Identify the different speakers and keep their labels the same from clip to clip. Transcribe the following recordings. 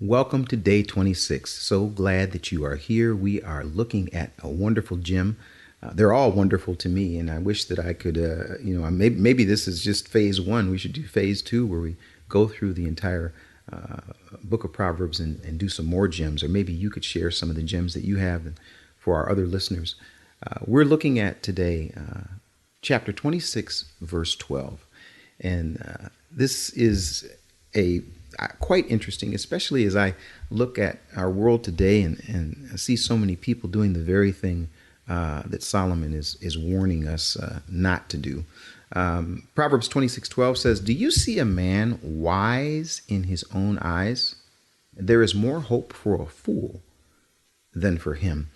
Speaker 1: Welcome to day 26. So glad that you are here. We are looking at a wonderful gem. They're all wonderful to me, and I wish that I could, maybe this is just phase one. We should do phase two where we go through the entire book of Proverbs and do some more gems, or maybe you could share some of the gems that you have for our other listeners. We're looking at today chapter 26, verse 12. And this is a quite interesting, especially as I look at our world today and see so many people doing the very thing that Solomon is warning us not to do. Proverbs 26:12 says, "Do you see a man wise in his own eyes? There is more hope for a fool than for him."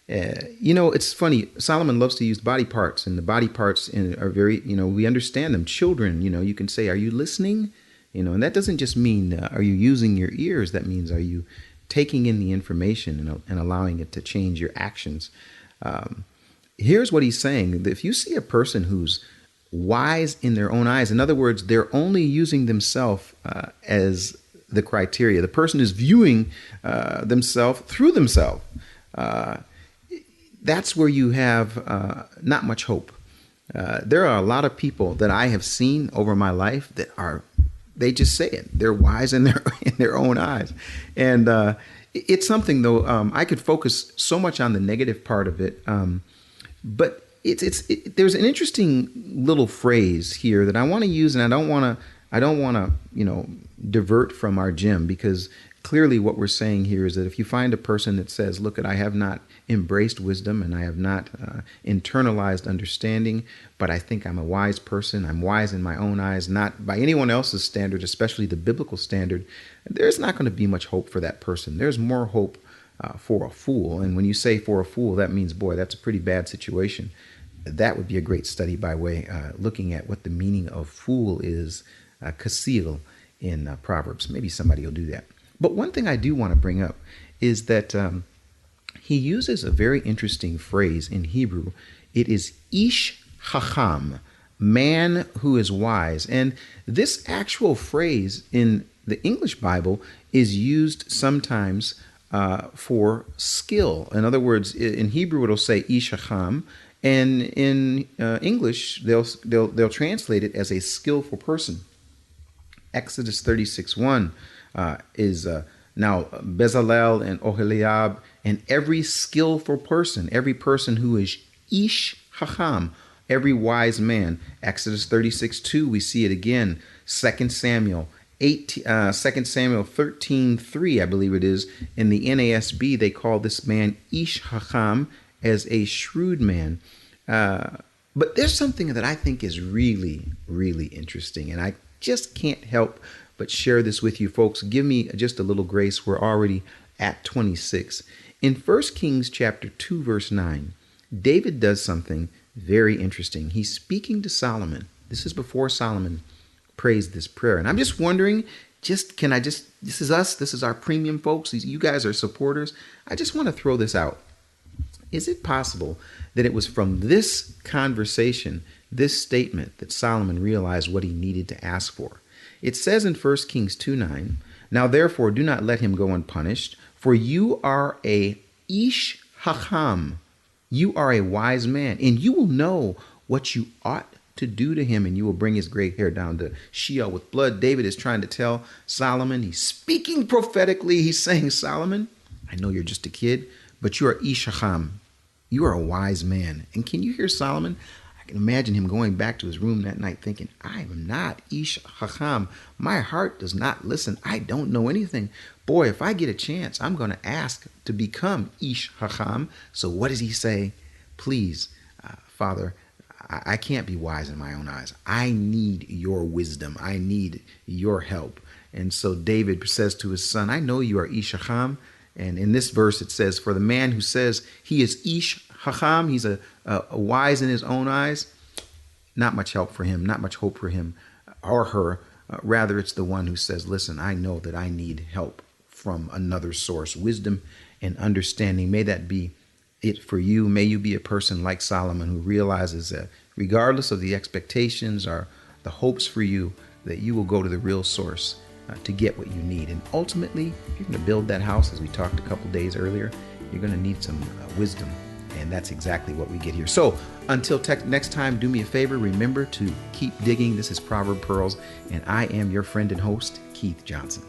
Speaker 1: It's funny. Solomon loves to use body parts, and the body parts are very, we understand them. Children, you can say, "Are you listening?" And that doesn't just mean, are you using your ears? That means, are you taking in the information and allowing it to change your actions? Here's what he's saying. If you see a person who's wise in their own eyes, in other words, they're only using themselves as the criteria. The person is viewing themselves through themselves. That's where you have not much hope. There are a lot of people that I have seen over my life that they just say it. They're wise in their own eyes. And it's something, though, I could focus so much on the negative part of it. But there's an interesting little phrase here that I want to use, and I don't want to, divert from our gem, because clearly what we're saying here is that if you find a person that says, "Look, I have not embraced wisdom and I have not internalized understanding, but I think I'm a wise person. I'm wise in my own eyes, not by anyone else's standard, especially the biblical standard," there's not going to be much hope for that person. There's more hope for a fool. And when you say for a fool, that means, boy, that's a pretty bad situation. That would be a great study by way looking at what the meaning of fool is, kasil, in Proverbs. Maybe somebody will do that. But one thing I do want to bring up is that he uses a very interesting phrase in Hebrew. It is ish hacham, man who is wise. And this actual phrase in the English Bible is used sometimes for skill. In other words, in Hebrew it'll say ish hacham, and in English they'll translate it as a skillful person. Exodus 36:1 is now Bezalel and Oholiab and every skillful person, every person who is ish hacham, every wise man. Exodus 36:2, we see it again. 2 Samuel 13:3, I believe it is. In the NASB, they call this man ish hacham, as a shrewd man. But there's something that I think is really, really interesting, and I just can't help but share this with you folks. Give me just a little grace. We're already at 26. In 1 Kings chapter 2, verse 9, David does something very interesting. He's speaking to Solomon. This is before Solomon prays this prayer. And I'm just wondering, this is us. This is our premium folks. You guys are supporters. I just want to throw this out. Is it possible that it was from this conversation, this statement, that Solomon realized what he needed to ask for? It says in 1 Kings 2:9, "Now therefore do not let him go unpunished, for you are a ish hacham. You are a wise man, and you will know what you ought to do to him, and you will bring his gray hair down to Sheol with blood." David is trying to tell Solomon, he's speaking prophetically. He's saying, Solomon, I know you're just a kid, but you are ish hacham. You are a wise man. And can you hear Solomon? I can imagine him going back to his room that night thinking, I am not ish hacham. My heart does not listen. I don't know anything. Boy, if I get a chance, I'm going to ask to become ish hacham. So what does he say? Please, Father, I can't be wise in my own eyes. I need your wisdom. I need your help. And so David says to his son, I know you are ish hacham. And in this verse, it says, for the man who says he is ish hacham, he's a wise in his own eyes, not much help for him, not much hope for him or her. Rather, it's the one who says, listen, I know that I need help from another source, wisdom and understanding. May that be it for you. May you be a person like Solomon who realizes that regardless of the expectations or the hopes for you, that you will go to the real source to get what you need. And ultimately, if you're going to build that house, as we talked a couple days earlier, you're going to need some wisdom. And that's exactly what we get here. So until next time, do me a favor. Remember to keep digging. This is Proverb Pearls, and I am your friend and host, Keith Johnson.